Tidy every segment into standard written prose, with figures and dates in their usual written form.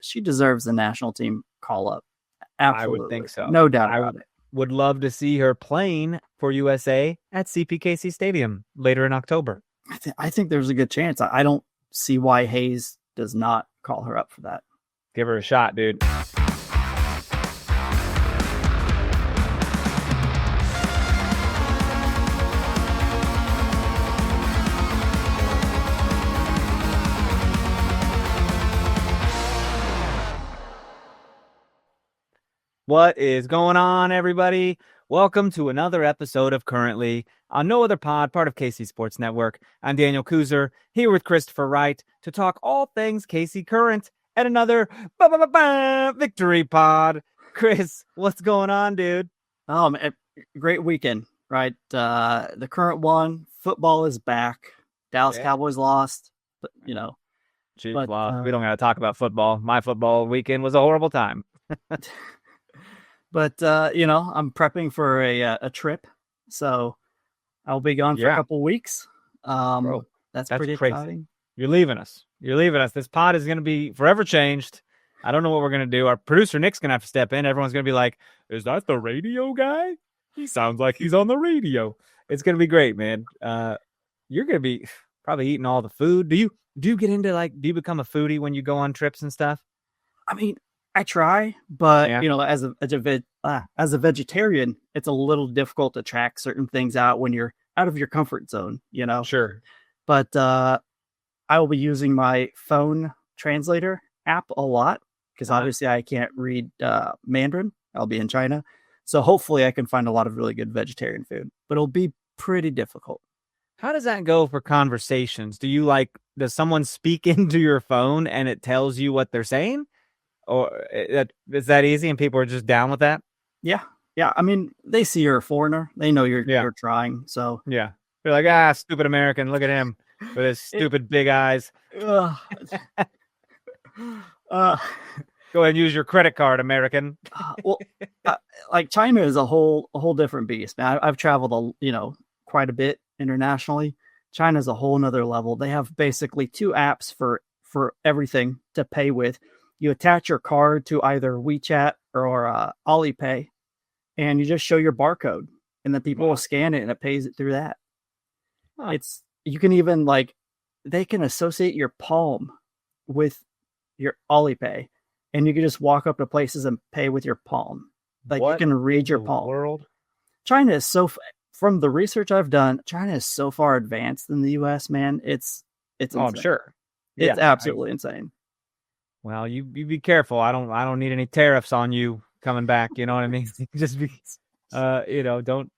she deserves the national team call up. Absolutely. I would think so. No doubt about it. Would love to see her playing for USA at CPKC Stadium later in October. I think there's a good chance. I don't see why Hayes does not call her up for that. Give her a shot, dude. What is going on, everybody? Welcome to another episode of Currently on No Other Pod, part of KC Sports Network. I'm Daniel Kooser, here with Christopher Wright to talk all things KC Current and another victory pod. Chris, what's going on, dude? Great weekend, right? The current one, football is back. Dallas Cowboys lost, but we don't got to talk about football. My football weekend was a horrible time. But, I'm prepping for a trip, so I'll be gone for a couple weeks. Bro, that's pretty crazy. Exciting. You're leaving us. This pod is going to be forever changed. I don't know what we're going to do. Our producer, Nick's going to have to step in. Everyone's going to be like, is that the radio guy? He sounds like he's on the radio. It's going to be great, man. You're going to be probably eating all the food. Do you get into do you become a foodie when you go on trips and stuff? I mean, I try, but as a vegetarian, it's a little difficult to track certain things out when you're out of your comfort zone, Sure. But I will be using my phone translator app a lot because obviously I can't read Mandarin. I'll be in China. So hopefully I can find a lot of really good vegetarian food, but it'll be pretty difficult. How does that go for conversations? Does someone speak into your phone and it tells you what they're saying? Or is that easy and people are just down with that? Yeah. I mean, they see you're a foreigner. They know you're trying. So yeah, they're like, stupid American. Look at him with his stupid big eyes. Go ahead and use your credit card, American. China is a whole different beast, man. I've traveled, quite a bit internationally. China's a whole nother level. They have basically two apps for everything to pay with. You attach your card to either WeChat or Alipay, and you just show your barcode, and then people will scan it, and it pays it through that. Huh. You can even they can associate your palm with your Alipay, and you can just walk up to places and pay with your palm. You can read your palm. World? China is from the research I've done, China is so far advanced than the U.S. Man, it's insane. I'm sure. It's absolutely insane. Well, you be careful. I don't need any tariffs on you coming back. You know what I mean? Just be, don't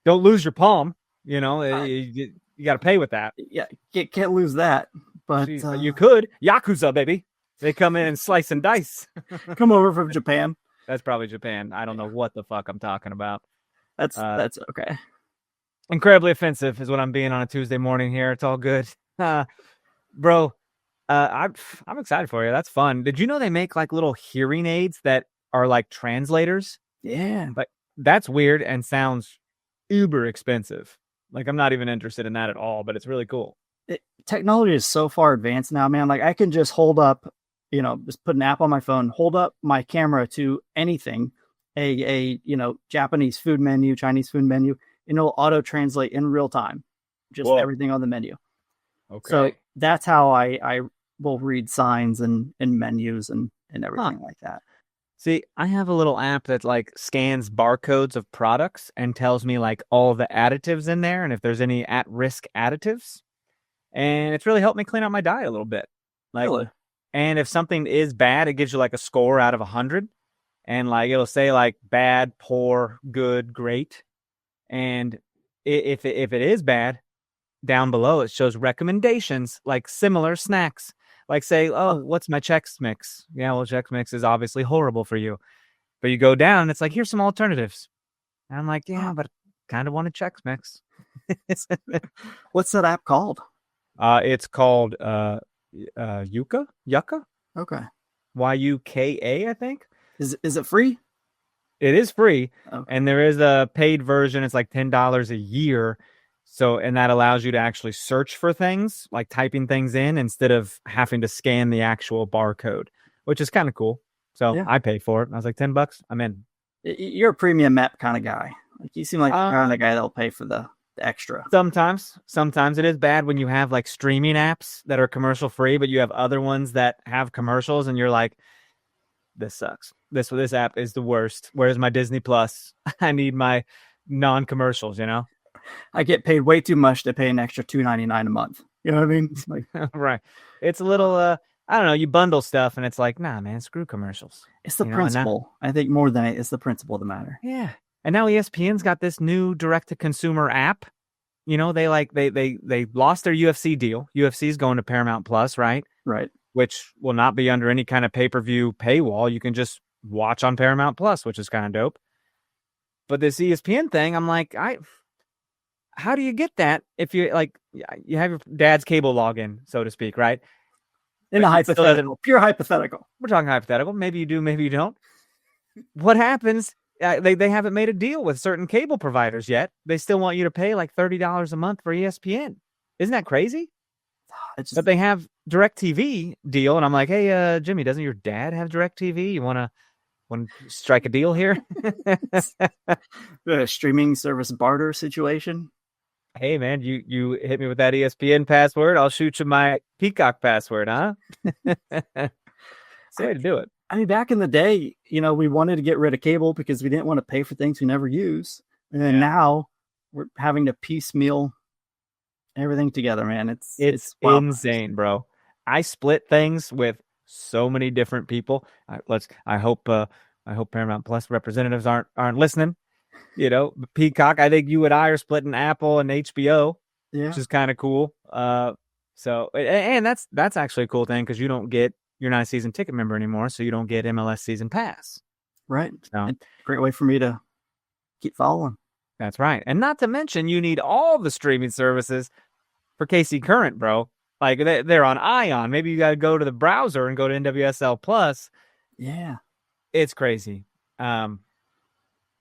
lose your palm. You got to pay with that. Yeah, can't lose that. But you could. Yakuza, baby. They come in and slice and dice. Come over from Japan. That's probably Japan. I don't know what the fuck I'm talking about. That's okay. Incredibly offensive is what I'm being on a Tuesday morning here. It's all good, bro. I'm excited for you. That's fun. Did you know they make little hearing aids that are translators? Yeah. But that's weird and sounds uber expensive. I'm not even interested in that at all, but it's really cool. Technology is so far advanced now, man. I can just hold up, just put an app on my phone, hold up my camera to anything, a Japanese food menu, Chinese food menu, and it'll auto translate in real time, just everything on the menu. Okay. So that's how I will read signs and menus and everything like that. See, I have a little app that scans barcodes of products and tells me all the additives in there and if there's any at-risk additives. And it's really helped me clean out my diet a little bit. Really? And if something is bad, it gives you a score out of 100. And it'll say bad, poor, good, great. And if it is bad, down below it shows recommendations similar snacks. Say, what's my Chex Mix? Yeah, well, Chex Mix is obviously horrible for you. But you go down and it's here's some alternatives. And I'm yeah, but I kind of want a Chex Mix. What's that app called? It's called Yuka? Okay. YUKA, I think. Is it free? It is free. Okay. And there is a paid version. It's $10 a year. So, and that allows you to actually search for things, typing things in instead of having to scan the actual barcode. which is kind of cool. So Yeah. I pay for it. I was like, $10, I'm in. You're a premium map kind of guy. Like you seem like the kind of guy that'll pay for the extra. Sometimes it is bad when you have like streaming apps that are commercial free, but you have other ones that have commercials, and you're like, this sucks. This app is the worst. Where's my Disney Plus? I need my non-commercials. I get paid way too much to pay an extra $2.99 a month. You know what I mean? It's like, right. It's a little. I don't know. You bundle stuff, and it's like, nah, man, screw commercials. It's the principle. I think more than it's the principle of the matter. Yeah. And now ESPN's got this new direct-to-consumer app. They lost their UFC deal. UFC's going to Paramount Plus, right? Right. Which will not be under any kind of pay-per-view paywall. You can just watch on Paramount Plus, which is kind of dope. But this ESPN thing, I'm like, how do you get that if you have your dad's cable login, so to speak, right? In a hypothetical, pure hypothetical. We're talking hypothetical. Maybe you do, maybe you don't. What happens? They haven't made a deal with certain cable providers yet. They still want you to pay like $30 a month for ESPN. Isn't that crazy? But they have DirecTV deal, and I'm like, hey, Jimmy, doesn't your dad have DirecTV? You want to strike a deal here? The streaming service barter situation. Hey, man, you hit me with that ESPN password. I'll shoot you my Peacock password, huh? It's the way to do it. I mean, back in the day, we wanted to get rid of cable because we didn't want to pay for things we never use. And then now we're having to piecemeal everything together, man. It's insane, bro. I split things with so many different people. I hope Paramount Plus representatives aren't listening. Peacock, I think you and I are splitting Apple and HBO, which is kind of cool. So that's actually a cool thing because you're not a season ticket member anymore, so you don't get MLS season pass. Right. So, great way for me to keep following. That's right. And not to mention, you need all the streaming services for KC Current, bro. Like they're on Ion. Maybe you got to go to the browser and go to NWSL Plus. Yeah. It's crazy. Thinking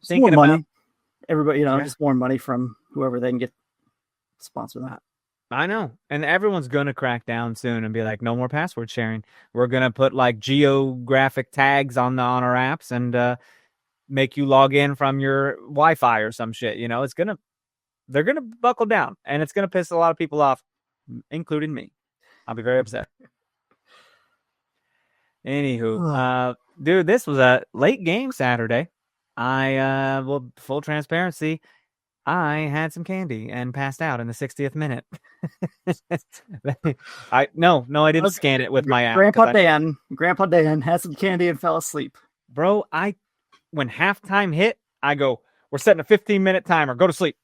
more money. Everybody, just more money from whoever they can get sponsor that. I know. And everyone's going to crack down soon and be like, no more password sharing. We're going to put like geographic tags on our apps and make you log in from your Wi-Fi or some shit. They're going to buckle down, and it's going to piss a lot of people off, including me. I'll be very upset. Anywho, dude, this was a late game Saturday. Full transparency, I had some candy and passed out in the 60th minute. I didn't scan it with my app. Grandpa Dan had some candy and fell asleep. Bro, when halftime hit, I go, we're setting a 15-minute timer. Go to sleep.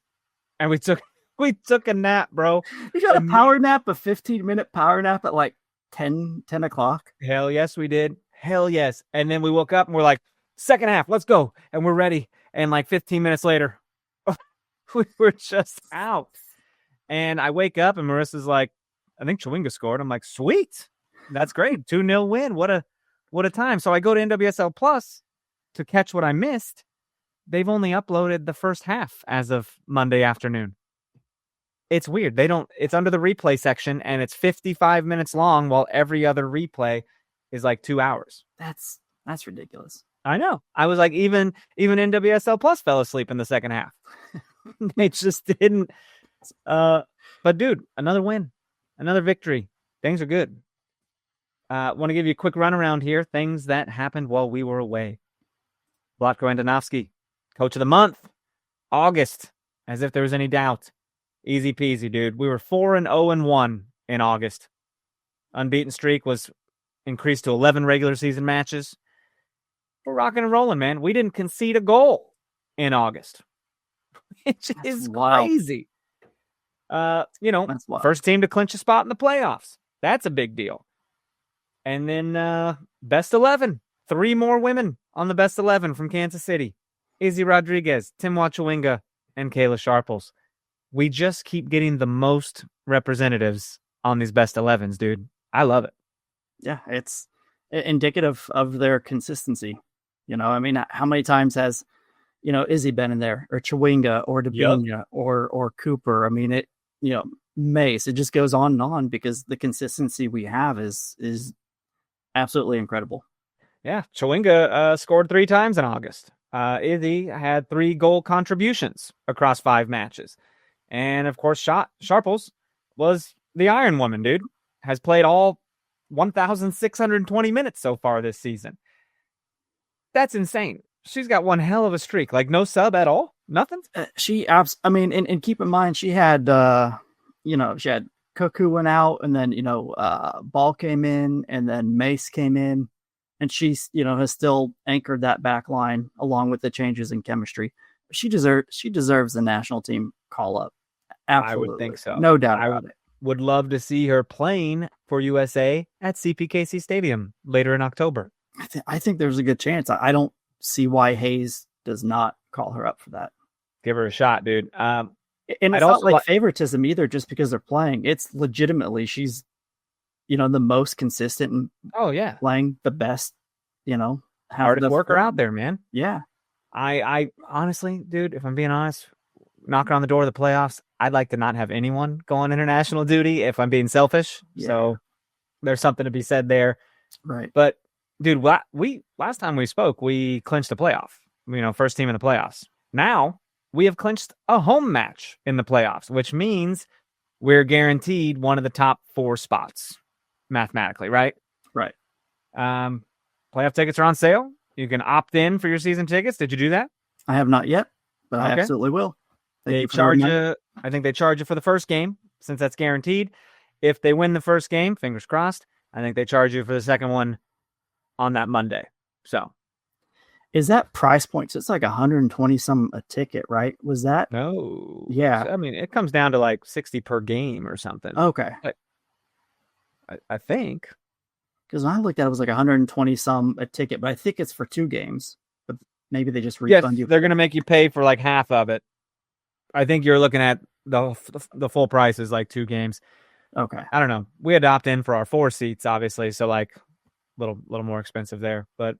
And we took a nap, bro. You got a power nap, a 15-minute power nap at like 10 o'clock? Hell yes, we did. Hell yes. And then we woke up and we're like, second half, let's go. And we're ready. And like 15 minutes later, we were just out. And I wake up and Marissa's like, I think Chawinga scored. I'm like, sweet. That's great. 2-0 win. What a time. So I go to NWSL Plus to catch what I missed. They've only uploaded the first half as of Monday afternoon. It's weird. It's under the replay section and it's 55 minutes long while every other replay is like 2 hours. That's ridiculous. I know. I was like, even NWSL Plus fell asleep in the second half. They just didn't. But dude, another win, another victory. Things are good. Want to give you a quick run around here. Things that happened while we were away. Vlatko Andonovski, Coach of the Month, August, as if there was any doubt. Easy peasy, dude. We were 4-0-1 in August. Unbeaten streak was increased to 11 regular season matches. We're rocking and rolling, man. We didn't concede a goal in August, which is crazy. First team to clinch a spot in the playoffs. That's a big deal. And then best 11. 3 more women on the best 11 from Kansas City. Izzy Rodriguez, Tim Chawinga, and Kayla Sharples. We just keep getting the most representatives on these best 11s, dude. I love it. Yeah, it's indicative of their consistency. I mean, how many times has, Izzy been in there, or Chawinga, or Dabinia, or Cooper? I mean, Mace. It just goes on and on because the consistency we have is absolutely incredible. Yeah, Chawinga scored 3 times in August. Izzy had 3 goal contributions across 5 matches. And of course, Sharples was the Iron Woman, dude. Has played all 1,620 minutes so far this season. That's insane. She's got one hell of a streak. Like, no sub at all? Nothing? I mean, and keep in mind, she had, she had Cuckoo went out, and then, Ball came in, and then Mace came in. And she's, has still anchored that back line along with the changes in chemistry. She deserves the national team call up. Absolutely. I would think so. No doubt about it. Would love to see her playing for USA at CPKC Stadium later in October. I think there's a good chance. I don't see why Hayes does not call her up for that. Give her a shot, dude. And it's not like favoritism either, just because they're playing. It's legitimately she's, the most consistent and playing the best, hardest worker out there, man. Yeah. I honestly, dude, if I'm being honest, knocking on the door of the playoffs, I'd like to not have anyone go on international duty if I'm being selfish. Yeah. So there's something to be said there. Right. But dude, last time we spoke, we clinched a playoff, first team in the playoffs. Now we have clinched a home match in the playoffs, which means we're guaranteed one of the top 4 spots. Mathematically, right? Right. Playoff tickets are on sale. You can opt in for your season tickets. Did you do that? I have not yet, but I absolutely will. They charge you. I think they charge you for the first game, since that's guaranteed. If they win the first game, fingers crossed, I think they charge you for the second one on that Monday. So, is that price point? So it's like 120 some a ticket, right? Was that? No. Yeah. I mean, it comes down to like 60 per game or something. Okay. I think, because when I looked at it, was like 120 some a ticket, but I think it's for 2 games. But maybe they just refund you. They're going to make you pay for like half of it. I think you're looking at the full price is like 2 games. Okay. I don't know. We had to opt in for our 4 seats, obviously, so like little more expensive there. But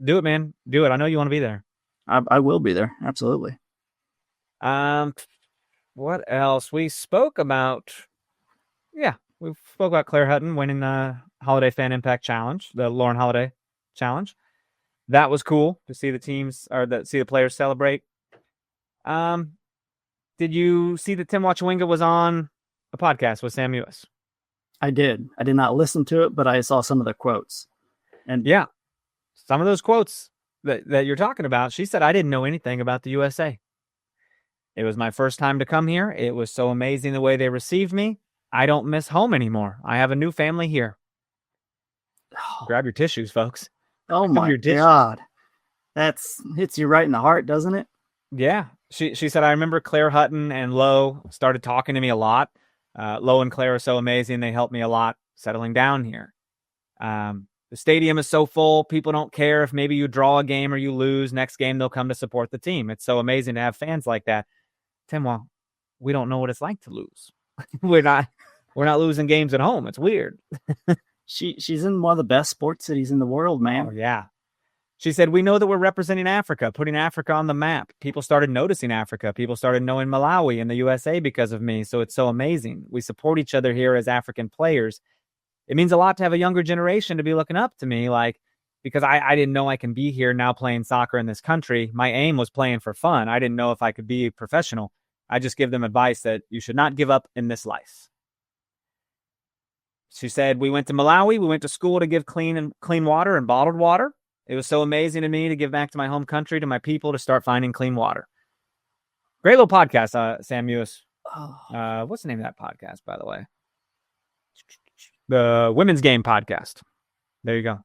do it, man. Do it. I know you want to be there. I will be there. Absolutely. What else? We spoke about. Yeah. We spoke about Claire Hutton winning the Holiday Fan Impact Challenge, the Lauren Holiday Challenge. That was cool to see the teams see the players celebrate. Did you see that Tim Wachawinga was on a podcast with Sam Ewis? I did. I did not listen to it, but I saw some of the quotes. And yeah, some of those quotes that you're talking about. She said, "I didn't know anything about the USA. It was my first time to come here. It was so amazing the way they received me. I don't miss home anymore. I have a new family here." Grab your tissues, folks. Oh my God. That hits you right in the heart, doesn't it? Yeah. She said, "I remember Claire Hutton and Lo started talking to me a lot. Lo and Claire are so amazing. They helped me a lot settling down here. The stadium is so full. People don't care if maybe you draw a game or you lose. Next game, they'll come to support the team. It's so amazing to have fans like that." Tim, well, we don't know what it's like to lose. We're not losing games at home. It's weird. She's in one of the best sports cities in the world, man. Oh, yeah. She said, "We know that we're representing Africa, putting Africa on the map. People started noticing Africa. People started knowing Malawi and the USA because of me. So it's so amazing. We support each other here as African players. It means a lot to have a younger generation to be looking up to me, because I didn't know I can be here now playing soccer in this country. My aim was playing for fun. I didn't know if I could be a professional. I just give them advice that you should not give up in this life." She said, "We went to Malawi. We went to school to give clean water and bottled water. It was so amazing to me to give back to my home country, to my people, to start finding clean water." Great little podcast, Sam Ewis. What's the name of that podcast, by the way? The Women's Game Podcast. There you go.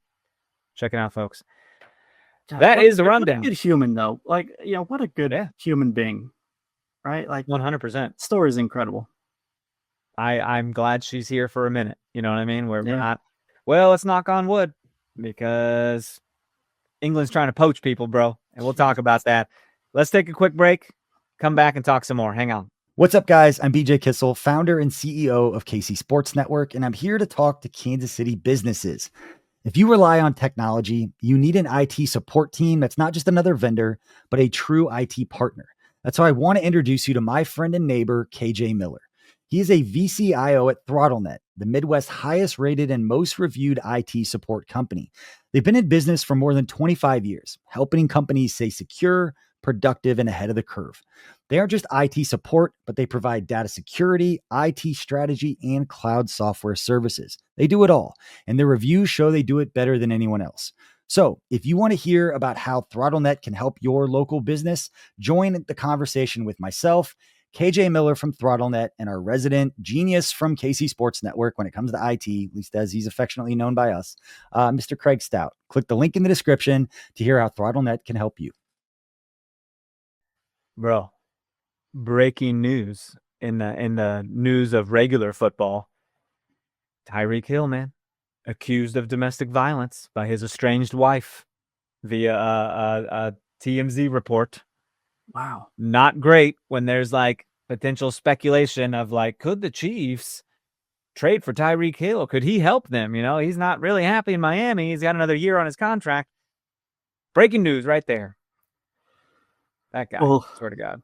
Check it out, folks. God, that is the rundown. What a good human, though. What a good human being. Right? 100%. Story is incredible. I'm glad she's here for a minute. You know what I mean? We're not. Well, let's knock on wood, because England's trying to poach people, bro. And we'll talk about that. Let's take a quick break. Come back and talk some more. Hang on. What's up, guys? I'm BJ Kissel, founder and CEO of KC Sports Network, and I'm here to talk to Kansas City businesses. If you rely on technology, you need an IT support team that's not just another vendor, but a true IT partner. That's why I want to introduce you to my friend and neighbor, KJ Miller. He is a VCIO at ThrottleNet, the Midwest's highest rated and most reviewed IT support company. They've been in business for more than 25 years, helping companies stay secure, productive, and ahead of the curve. They aren't just IT support, but they provide data security, IT strategy, and cloud software services. They do it all, and their reviews show they do it better than anyone else. So if you want to hear about how ThrottleNet can help your local business, join the conversation with myself, KJ Miller from ThrottleNet, and our resident genius from KC Sports Network when it comes to IT, at least as he's affectionately known by us, Mr. Craig Stout. Click the link in the description to hear how ThrottleNet can help you. Bro, breaking news in the news of regular football. Tyreek Hill, man, accused of domestic violence by his estranged wife via a TMZ report. Wow. Not great when there's like potential speculation of like, could the Chiefs trade for Tyreek Hill? Could he help them? You know, he's not really happy in Miami. He's got another year on his contract. Breaking news right there. That guy, Well, swear to God.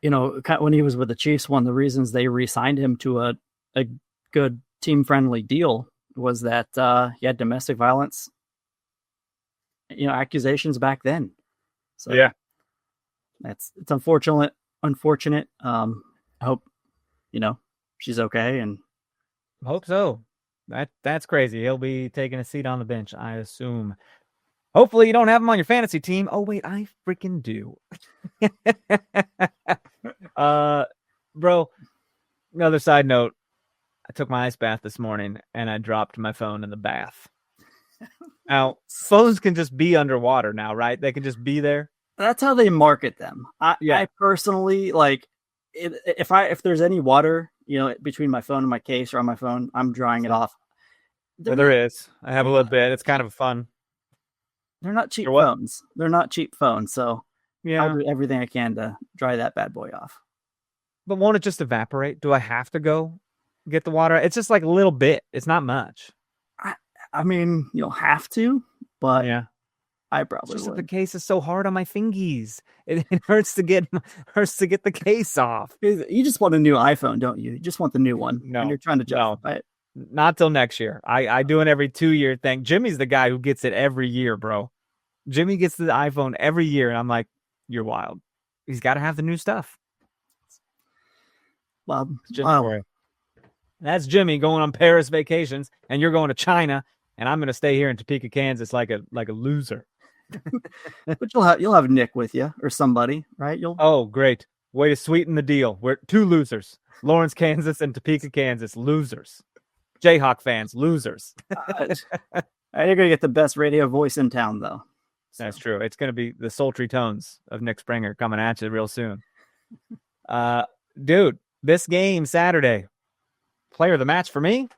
You know, when he was with the Chiefs, one of the reasons they re-signed him to a good team-friendly deal was that he had domestic violence, you know, accusations back then. So yeah, it's unfortunate. I hope, you know, she's okay, and hope so. That's crazy. He'll be taking a seat on the bench, I assume. Hopefully you don't have him on your fantasy team. Oh wait, I freaking do. Bro, another side note. I took my ice bath this morning and I dropped my phone in the bath. Now, phones can just be underwater now, right? They can just be there. that's how they market them. I personally like if there's any water, you know, between my phone and my case or on my phone, I'm drying it off. There is. I have a little bit. It's kind of fun. They're not cheap phones. They're not cheap phones. So yeah, I'll do everything I can to dry that bad boy off. But won't it just evaporate? Do I have to go get the water? It's just like a little bit. It's not much. I mean, you'll have to, but yeah, I probably just would. The case is so hard on my fingies. It hurts to get the case off. You just want a new iPhone, don't you? You just want the new one. No, and you're trying to justify it. Not till next year. I do an every 2-year thing. Jimmy's the guy who gets it every year, bro. Jimmy gets the iPhone every year, and I'm like, you're wild. He's got to have the new stuff. Well, that's Jimmy going on Paris vacations, and you're going to China, and I'm going to stay here in Topeka, Kansas, like a loser. But you'll have Nick with you or somebody, right? Oh, great. Way to sweeten the deal. We're 2 losers. Lawrence, Kansas, and Topeka, Kansas, losers. Jayhawk fans, losers. You're going to get the best radio voice in town, though. So. That's true. It's going to be the sultry tones of Nick Springer coming at you real soon. Dude, this game Saturday, player of the match for me,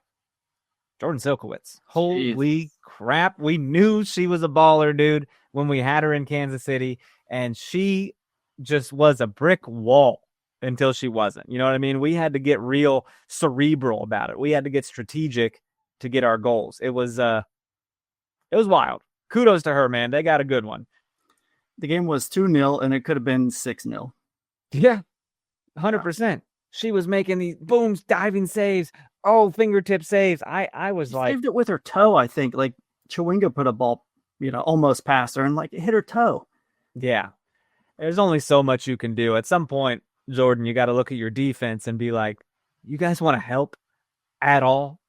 Jordan Silkowitz. Holy crap. We knew she was a baller, dude, when we had her in Kansas City, and she just was a brick wall until she wasn't. You know what I mean? We had to get real cerebral about it. We had to get strategic to get our goals. It was wild. Kudos to her, man. They got a good one. The game was 2-0, and it could have been 6-0. Yeah, 100%. She was making these booms, diving saves, fingertip saves. I was she like... saved it with her toe, I think. Like, Chewinga put a ball, you know, almost past her, and, like, it hit her toe. Yeah. There's only so much you can do. At some point, Jordan, you got to look at your defense and be like, you guys want to help at all?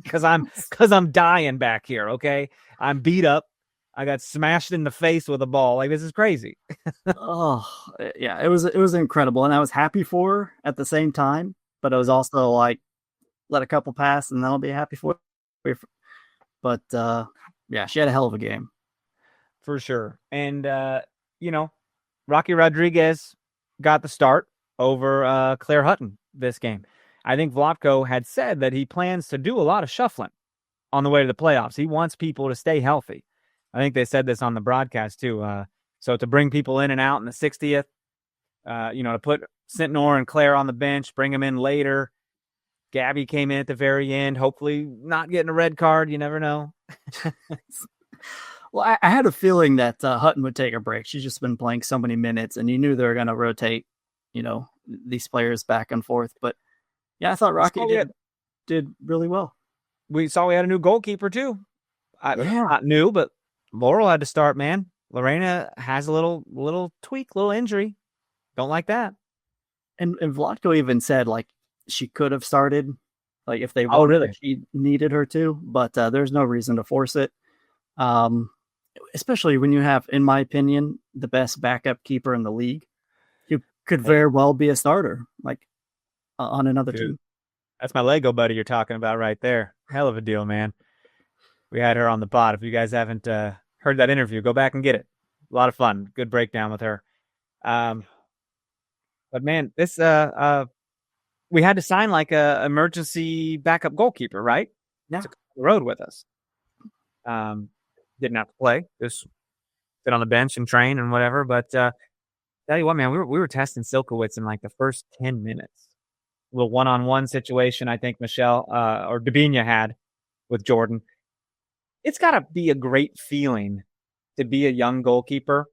Because I'm dying back here, okay? I'm beat up. I got smashed in the face with a ball. Like, this is crazy. Oh, yeah, it was incredible, and I was happy for her at the same time, but it was also like, let a couple pass, and then I'll be happy for her. But yeah, she had a hell of a game. For sure. And, you know, Rocky Rodriguez got the start over Claire Hutton this game. I think Vlatko had said that he plans to do a lot of shuffling on the way to the playoffs. He wants people to stay healthy. I think they said this on the broadcast too. So to bring people in and out in the 60th, you know, to put Sintnor and Claire on the bench, bring them in later. Gabby came in at the very end, hopefully not getting a red card. You never know. Well, I had a feeling that Hutton would take a break. She's just been playing so many minutes, and you knew they were going to rotate, you know, these players back and forth. But yeah, I thought Rocky did did really well. We saw we had a new goalkeeper too. Yeah. Not new, but Laurel had to start, man. Lorena has a little tweak, little injury. Don't like that. And Vlatko even said like she could have started, like if they Oh, wanted, really? she needed her to, but there's no reason to force it. Especially when you have, in my opinion, the best backup keeper in the league, who could very well be a starter, like on another team. That's my Lego buddy you're talking about right there. Hell of a deal, man. We had her on the pod. If you guys haven't heard that interview, go back and get it. A lot of fun. Good breakdown with her. But man, this we had to sign like a emergency backup goalkeeper, right? Yeah. To come on the road with us. Didn't have to play. Just sit on the bench and train and whatever. But tell you what, man, we were testing Silkowitz in like the first 10 minutes. A little one-on-one situation I think Michelle or Dabinia had with Jordan. It's got to be a great feeling to be a young goalkeeper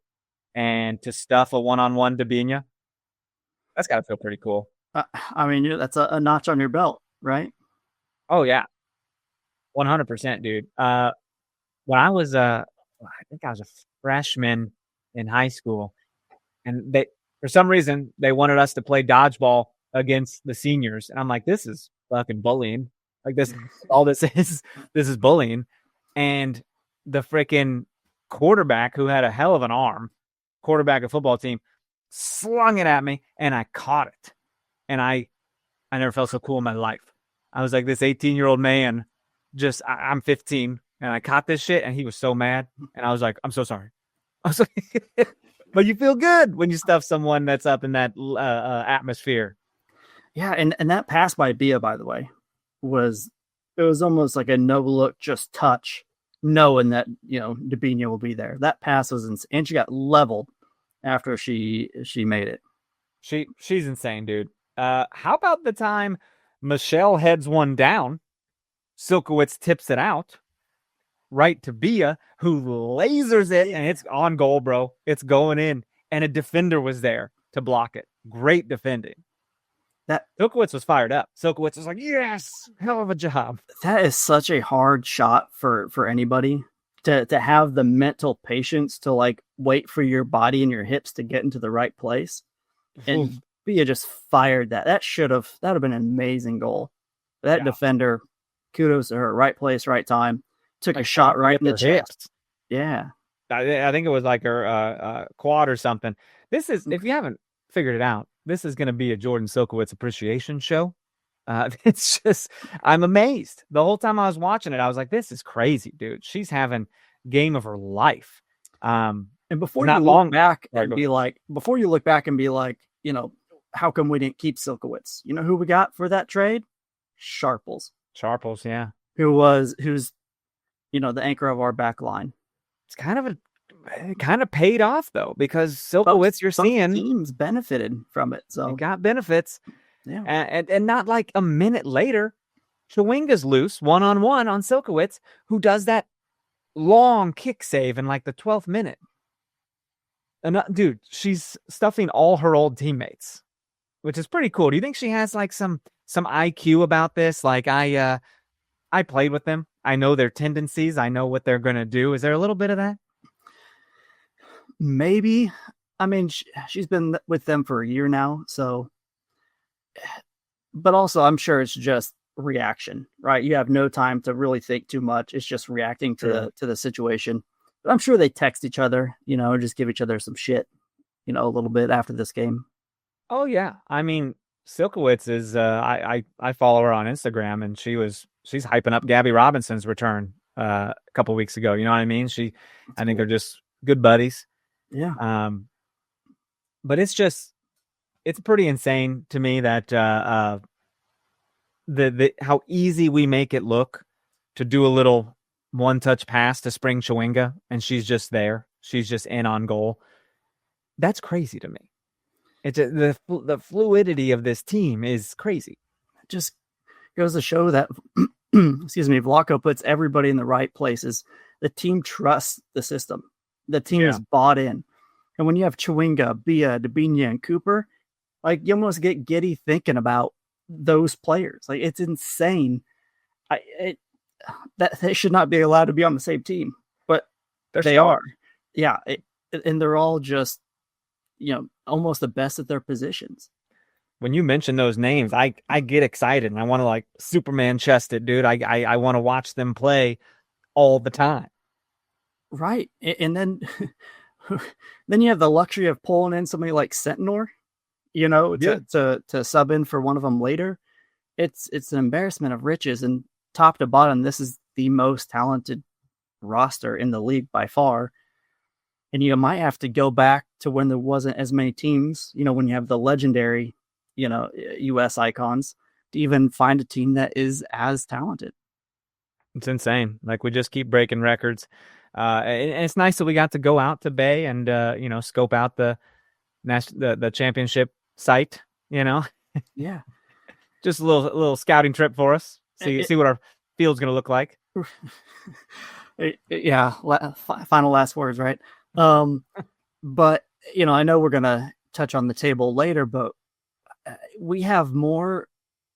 and to stuff a one-on-one Dabinia. That's got to feel pretty cool. I mean, that's a notch on your belt, right? Oh, yeah. 100%, dude. When I was, I think I was a freshman in high school, and for some reason, they wanted us to play dodgeball against the seniors. And I'm like, this is fucking bullying. Like all this is bullying. And the freaking quarterback, who had a hell of an arm, quarterback of football team, slung it at me and I caught it. And I never felt so cool in my life. I was like this 18-year-old man, I'm 15 and I caught this shit and he was so mad. And I was like, I'm so sorry. I was like, but you feel good when you stuff someone that's up in that atmosphere. Yeah. And that pass by Bia, by the way, was almost like a no look, just touch, knowing that, Dabinia will be there. That pass was insane. And she got leveled after she made it. She's insane, dude. How about the time Michelle heads one down, Silkowitz tips it out right to Bia, who lasers it, and it's on goal, bro. It's going in, and a defender was there to block it. Great defending. That Silkowitz was fired up. Silkowitz was like, yes, hell of a job. That is such a hard shot for anybody to have the mental patience to like wait for your body and your hips to get into the right place. And Bia just fired that. That would have been an amazing goal. That defender, kudos to her. Right place, right time. Took a shot right in the chest. Yeah. I think it was like her quad or something. This is, if you haven't figured it out, this is going to be a Jordan Silkowitz appreciation show. It's just, I'm amazed. The whole time I was watching it, I was like, this is crazy, dude. She's having game of her life. And before you look back and be like, how come we didn't keep Silkowitz? You know who we got for that trade? Sharples, yeah. Who's the anchor of our back line. It's kind of paid off though, because Silkowitz, you're seeing teams benefited from it. So they got benefits. Yeah. And not like a minute later, Chawinga's loose one-on-one on Silkowitz, who does that long kick save in like the 12th minute. And dude, she's stuffing all her old teammates, which is pretty cool. Do you think she has like some IQ about this? Like I played with them. I know their tendencies. I know what they're going to do. Is there a little bit of that? Maybe. I mean, she's been with them for a year now. So, but also I'm sure it's just reaction, right? You have no time to really think too much. It's just reacting to the situation. But I'm sure they text each other, just give each other some shit, a little bit after this game. Oh yeah. I mean, Silkowitz is, I follow her on Instagram and she's hyping up Gabby Robinson's return a couple weeks ago. You know what I mean? I think they're just good buddies. Yeah. But it's pretty insane to me that how easy we make it look to do a little one-touch pass to Spring Chawinga, and she's just there. She's just in on goal. That's crazy to me. It's the fluidity of this team is crazy. It just goes to show that, Vlatko puts everybody in the right places. The team trusts the system. The team is bought in. And when you have Chawinga, Bia, Dabinia, and Cooper, like you almost get giddy thinking about those players. Like, it's insane. That they should not be allowed to be on the same team, but they are. Yeah, and they're all just, almost the best at their positions. When you mention those names, I get excited and I want to like Superman chest it, dude. I want to watch them play all the time. Right. And then you have the luxury of pulling in somebody like Sentinor, to sub in for one of them later. It's an embarrassment of riches, and top to bottom, this is the most talented roster in the league by far. And you might have to go back to when there wasn't as many teams, when you have the legendary, US icons, to even find a team that is as talented. It's insane. Like, we just keep breaking records. And it's nice that we got to go out to Bay and, scope out the championship site, Yeah. Just a little scouting trip for us. See what our field's going to look like. Yeah. Final last words, right? But, I know we're going to touch on the table later, but we have more.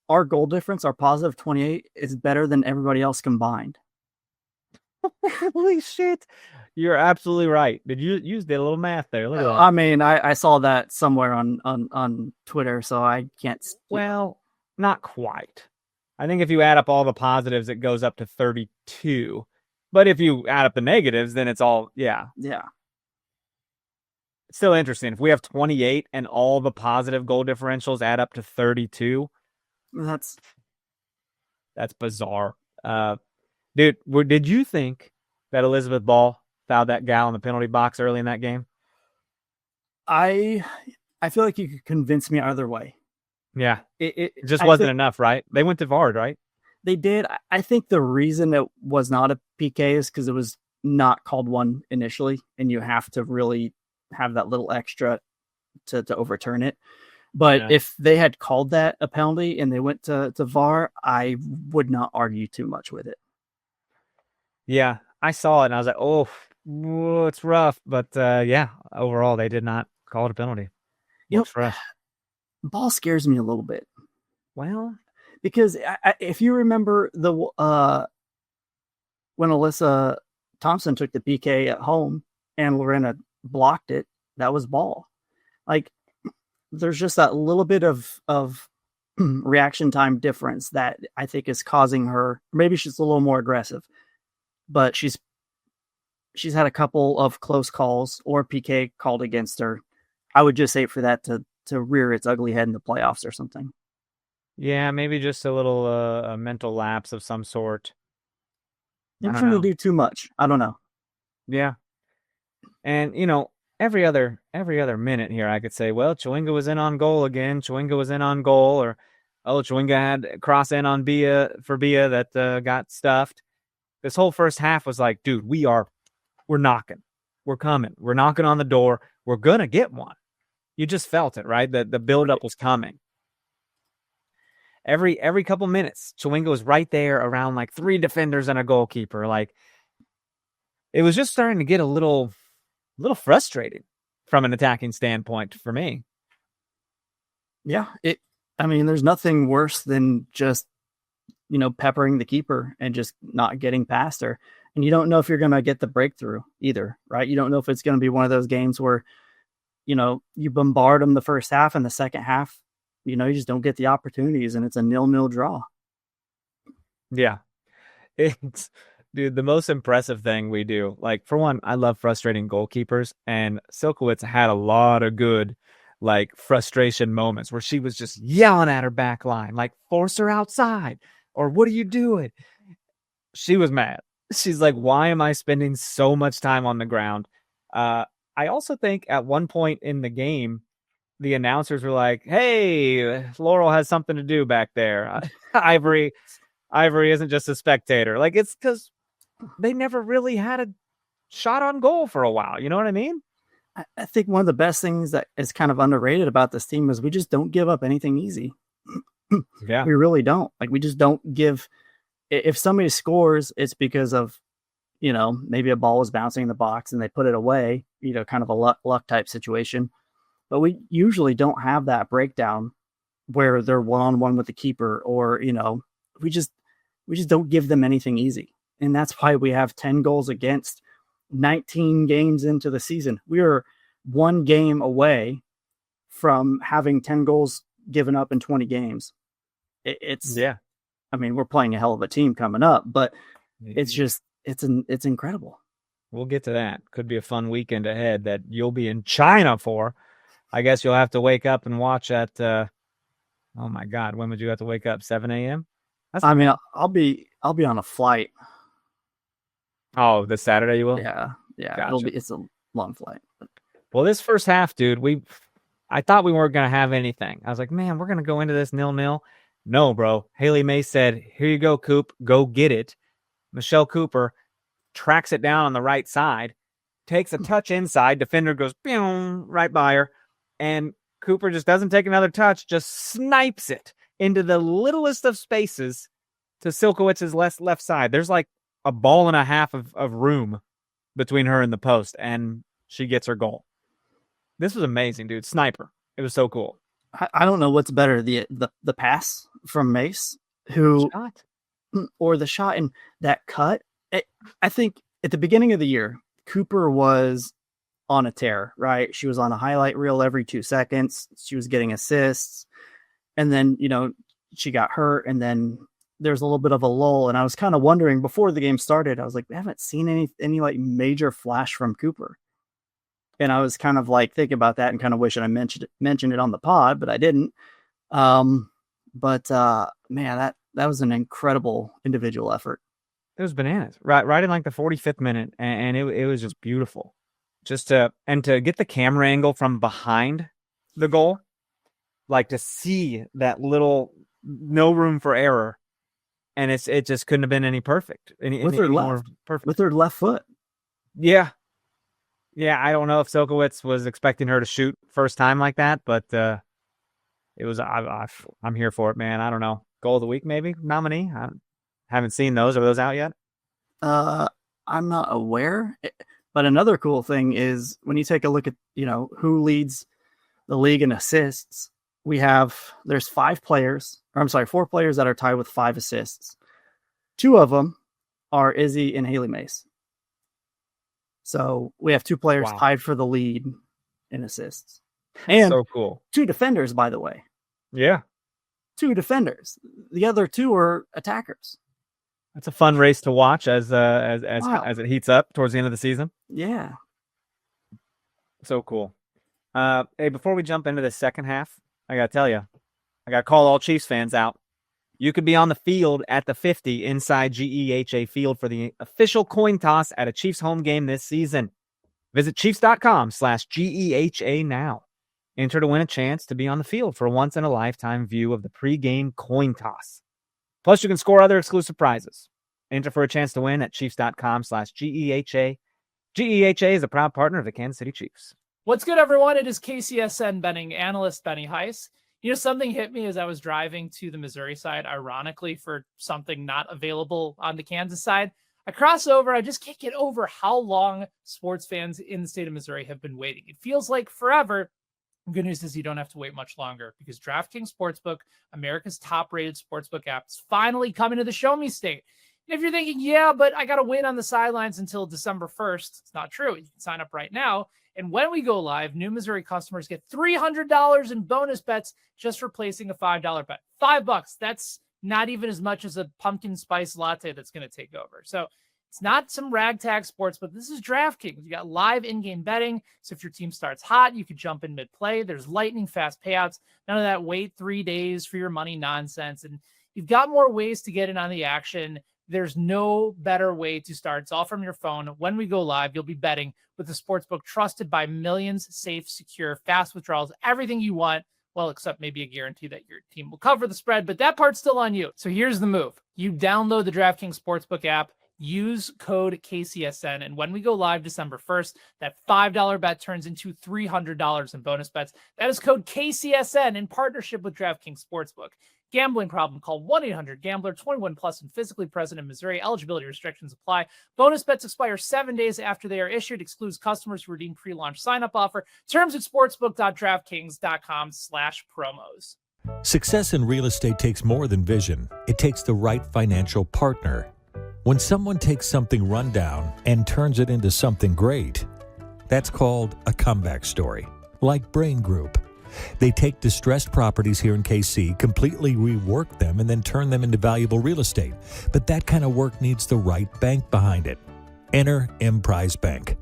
Our goal difference, our positive 28, is better than everybody else combined. Holy shit. You're absolutely right. Did you did a little math there? Look at that. I mean, I saw that somewhere on Twitter, so I can't. Well, not quite. I think if you add up all the positives, it goes up to 32. But if you add up the negatives, then it's all, yeah. Yeah. It's still interesting. If we have 28 and all the positive goal differentials add up to 32, that's bizarre. Dude, did you think that Elizabeth Ball fouled that gal in the penalty box early in that game? I feel like you could convince me either way. Yeah. It just wasn't enough, right? They went to VAR, right? They did. I think the reason it was not a PK is because it was not called one initially, and you have to really have that little extra to overturn it. But if they had called that a penalty and they went to VAR, I would not argue too much with it. Yeah, I saw it and I was like, oh, it's rough. But overall, they did not call it a penalty. Ball scares me a little bit. Well, because if you remember when Alyssa Thompson took the PK at home and Lorena blocked it, that was Ball. Like, there's just that little bit of reaction time difference that I think is causing her. Maybe she's a little more aggressive, but she's had a couple of close calls or PK called against her. I would just say for that to rear its ugly head in the playoffs or something. Yeah, maybe just a little a mental lapse of some sort. I'm trying to do too much. I don't know. Yeah. And, every other minute here, I could say, well, Chewinga was in on goal again. Chewinga was in on goal. Or, Chewinga had a cross in on Bia that got stuffed. This whole first half was like, dude, we're knocking. We're coming. We're knocking on the door. We're going to get one. You just felt it, right? The buildup was coming. Every couple minutes, Chewinga was right there around like 3 defenders and a goalkeeper. Like, it was just starting to get a little frustrating from an attacking standpoint for me. Yeah, there's nothing worse than just, peppering the keeper and just not getting past her. And you don't know if you're going to get the breakthrough either, right? You don't know if it's going to be one of those games where, you bombard them the first half and the second half, you just don't get the opportunities and it's a 0-0 draw. Yeah. Dude, the most impressive thing we do, like, for one, I love frustrating goalkeepers, and Silkowitz had a lot of good, like, frustration moments where she was just yelling at her back line, like, force her outside, or what are you doing? She was mad. She's like, why am I spending so much time on the ground? I also think at one point in the game, the announcers were like, hey, Laurel has something to do back there. Ivory isn't just a spectator. Like, it's because they never really had a shot on goal for a while. You know what I mean? I think one of the best things that is kind of underrated about this team is we just don't give up anything easy. Yeah. We really don't. Like, we just don't give. If somebody scores, it's because of, maybe a ball was bouncing in the box and they put it away, kind of a luck type situation. But we usually don't have that breakdown, where they're one-on-one with the keeper, or, you know, we just don't give them anything easy. And that's why we have 10 goals against 19 games into the season. We are one game away from having 10 goals given up in 20 games. I mean, we're playing a hell of a team coming up, but it's just, it's incredible. We'll get to that. Could be a fun weekend ahead that you'll be in China for. I guess you'll have to wake up and watch at, oh my God, when would you have to wake up? 7 a.m.? I mean, I'll be on a flight. Oh, this Saturday you will? Yeah. Gotcha. It's a long flight. Well, this first half, dude, I thought we weren't going to have anything. I was like, man, we're going to go into this 0-0. No, bro. Haley May said, here you go, Coop. Go get it. Michelle Cooper tracks it down on the right side, takes a touch inside. Defender goes right by her. And Cooper just doesn't take another touch, just snipes it into the littlest of spaces to Silkowitz's left side. There's like a ball and a half of room between her and the post, and she gets her goal. This was amazing, dude. Sniper. It was so cool. I don't know what's better, the pass from Mace, or the shot and that cut. I think at the beginning of the year, Cooper was on a tear, right? She was on a highlight reel every 2 seconds. She was getting assists. And then, you know, she got hurt, and then there's a little bit of a lull. And I was kind of wondering before the game started, I was like, we haven't seen any like major flash from Cooper. And I was kind of like thinking about that and kind of wishing I mentioned it on the pod, but I didn't. Man, that was an incredible individual effort. It was bananas. Right in like the 45th minute, and it was just beautiful. To get the camera angle from behind the goal, like to see that little no room for error, and it just couldn't have been any perfect. With her left foot. Yeah. Yeah, I don't know if Silkowitz was expecting her to shoot first time like that, but it was. I'm here for it, man. I don't know. Goal of the week, maybe nominee. I haven't seen those. Are those out yet? I'm not aware. But another cool thing is when you take a look at, you know, who leads the league in assists. There's 4 players that are tied with 5 assists. 2 of them are Izzy and Haley Mace. So we have 2 players tied for the lead in assists. And so cool. 2 defenders, by the way. Yeah. 2 defenders. The other 2 are attackers. That's a fun race to watch as it heats up towards the end of the season. Yeah. So cool. Hey, before we jump into the second half, I got to tell you, I got to call all Chiefs fans out. You could be on the field at the 50 inside GEHA Field for the official coin toss at a Chiefs home game this season. Visit Chiefs.com/GEHA now. Enter to win a chance to be on the field for a once-in-a-lifetime view of the pregame coin toss. Plus, you can score other exclusive prizes. Enter for a chance to win at Chiefs.com/GEHA. GEHA is a proud partner of the Kansas City Chiefs. What's good, everyone? It is KCSN betting analyst Benny Heiss. You know, something hit me as I was driving to the Missouri side, ironically, for something not available on the Kansas side. I cross over. I just can't get over how long sports fans in the state of Missouri have been waiting. It feels like forever. The good news is you don't have to wait much longer because DraftKings Sportsbook, America's top-rated sportsbook app, is finally coming to the Show Me State. And if you're thinking, yeah, but I got to wait on the sidelines until December 1st, it's not true. You can sign up right now. And when we go live, new Missouri customers get $300 in bonus bets just for placing a $5 bet. $5. That's not even as much as a pumpkin spice latte that's going to take over. So it's not some ragtag sports, but this is DraftKings. You got live in-game betting. So if your team starts hot, you could jump in mid-play. There's lightning fast payouts. None of that wait 3 days for your money nonsense. And you've got more ways to get in on the action. There's no better way to start. It's all from your phone. When we go live, you'll be betting with the sportsbook trusted by millions, safe, secure, fast withdrawals, everything you want. Well, except maybe a guarantee that your team will cover the spread, but that part's still on you. So here's the move. You download the DraftKings Sportsbook app, use code KCSN, and when we go live December 1st, that $5 bet turns into $300 in bonus bets. That is code KCSN in partnership with DraftKings Sportsbook. Gambling problem? Call 1-800-GAMBLER. 21 plus and physically present in Missouri. Eligibility restrictions apply. Bonus bets expire 7 days after they are issued. Excludes customers who redeem pre-launch sign-up offer. Terms at sportsbook.draftkings.com/promos. Success in real estate takes more than vision. It takes the right financial partner. When someone takes something rundown and turns it into something great, that's called a comeback story, like Brain Group. They take distressed properties here in KC, completely rework them, and then turn them into valuable real estate. But that kind of work needs the right bank behind it. Enter Emprise Bank.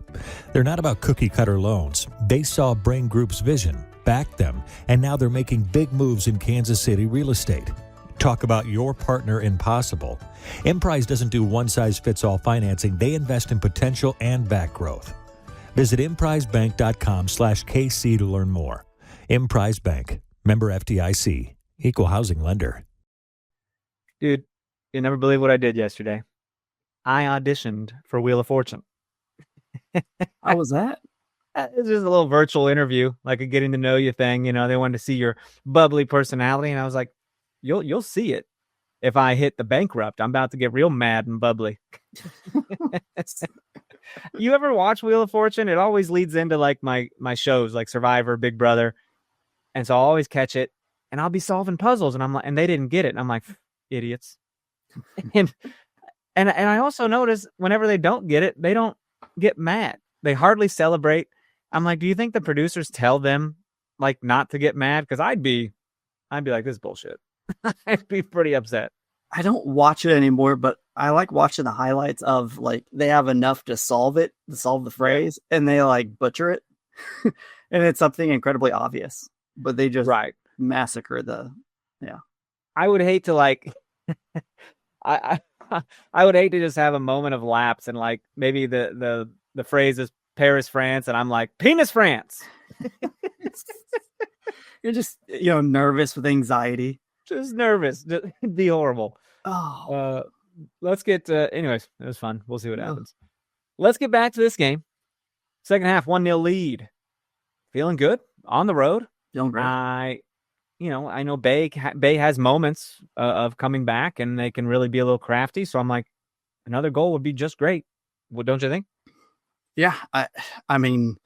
They're not about cookie-cutter loans. They saw Brain Group's vision, backed them, and now they're making big moves in Kansas City real estate. Talk about your partner in possible. Emprise doesn't do one-size-fits-all financing. They invest in potential and back growth. Visit emprisebank.com/KC to learn more. Emprise Bank, member FDIC, equal housing lender. Dude, you'll never believe what I did yesterday. I auditioned for Wheel of Fortune. How was that? It's just a little virtual interview, like a getting to know you thing. You know, they wanted to see your bubbly personality, and I was like, "You'll see it if I hit the bankrupt. I'm about to get real mad and bubbly." You ever watch Wheel of Fortune? It always leads into like my shows, like Survivor, Big Brother, and so I'll always catch it, and I'll be solving puzzles, and I'm like, and they didn't get it, and I'm like, idiots. and I also notice whenever they don't get it, they don't get mad. They hardly celebrate. I'm like, do you think the producers tell them like not to get mad? Because I'd be like, this is bullshit. I'd be pretty upset. I don't watch it anymore, but I like watching the highlights of like they have enough to solve the phrase, and they like butcher it, and it's something incredibly obvious, but they just massacre the. Yeah, I would hate to like, I would hate to just have a moment of lapse and like maybe the phrase is Paris, France, and I'm like penis France. You're just nervous with anxiety. Just nervous. It'd be horrible. Oh, let's get anyways, it was fun. We'll see what happens. Let's get back to this game. Second half, 1-0 lead. Feeling good on the road. Feeling great. I know Bay has moments of coming back, and they can really be a little crafty. So I'm like, another goal would be just great. Well, don't you think? Yeah, I mean,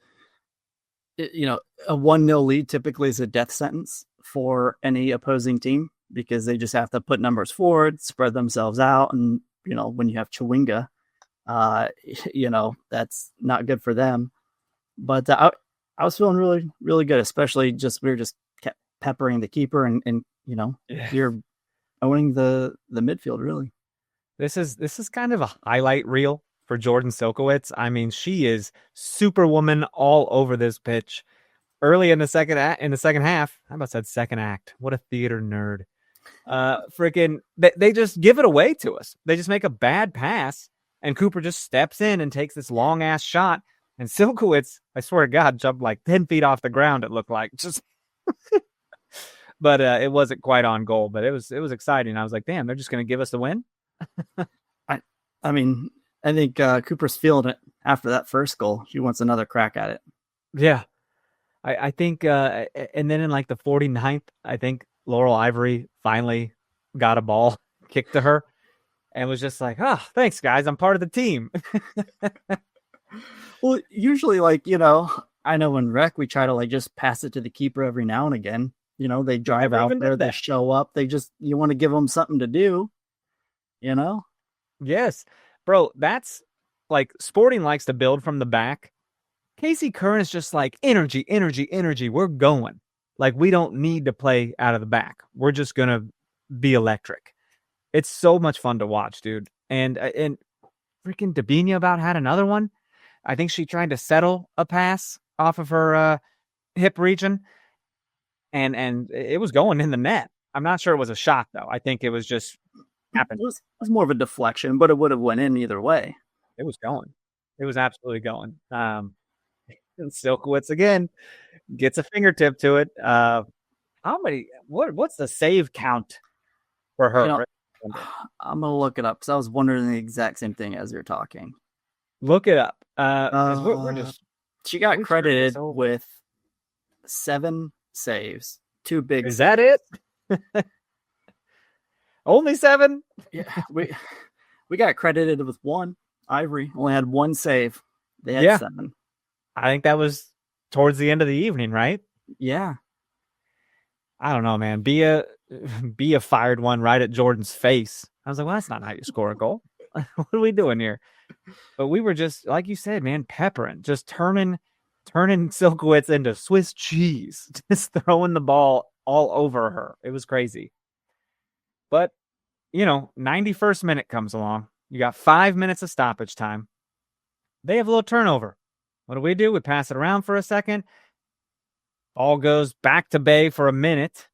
a 1-0 lead typically is a death sentence for any opposing team because they just have to put numbers forward, spread themselves out, and when you have Chewinga, that's not good for them. But I was feeling really, really good, especially we were just kept peppering the keeper, and you're owning the midfield really. This is kind of a highlight reel for Jordan Silkowitz. I mean, she is Superwoman all over this pitch. Early in the second half, I almost said second act. What a theater nerd. They just give it away to us. They just make a bad pass, and Cooper just steps in and takes this long ass shot. And Silkowitz, I swear to God, jumped like 10 feet off the ground. It looked like just, but it wasn't quite on goal. But it was exciting. I was like, damn, they're just going to give us the win. I mean, I think Cooper's feeling it after that first goal. She wants another crack at it. Yeah. I think, and then in like the 49th, I think Laurel Ivory finally got a ball kicked to her and was just like, oh, thanks, guys. I'm part of the team. Well, usually, I know in rec, we try to just pass it to the keeper every now and again. They drive out there, they show up. You want to give them something to do, Yes. Bro, that's like Sporting likes to build from the back. Casey Curran is just like energy. We're going. Like, we don't need to play out of the back. We're just going to be electric. It's so much fun to watch, dude. And freaking Dabinia about had another one. I think she tried to settle a pass off of her hip region. And it was going in the net. I'm not sure it was a shot, though. I think it was just happened. It was more of a deflection, but it would have went in either way. It was going. It was absolutely going. And Silkowitz again gets a fingertip to it. What's the save count for her? I'm gonna look it up because I was wondering the exact same thing as you're talking. Look it up. We're just. She got credited with 7 saves, 2 big. Is that it? Only 7? Yeah, we got credited with 1. Ivory only had 1 save. They had 7. I think that was towards the end of the evening, right? Yeah. I don't know, man. Bia fired one right at Jordan's face. I was like, well, that's not how you score a goal. What are we doing here? But we were just, like you said, man, peppering, just turning Silkowitz into Swiss cheese, just throwing the ball all over her. It was crazy. But, 91st minute comes along. You got 5 minutes of stoppage time. They have a little turnover. What do? We pass it around for a second. Ball goes back to Bay for a minute,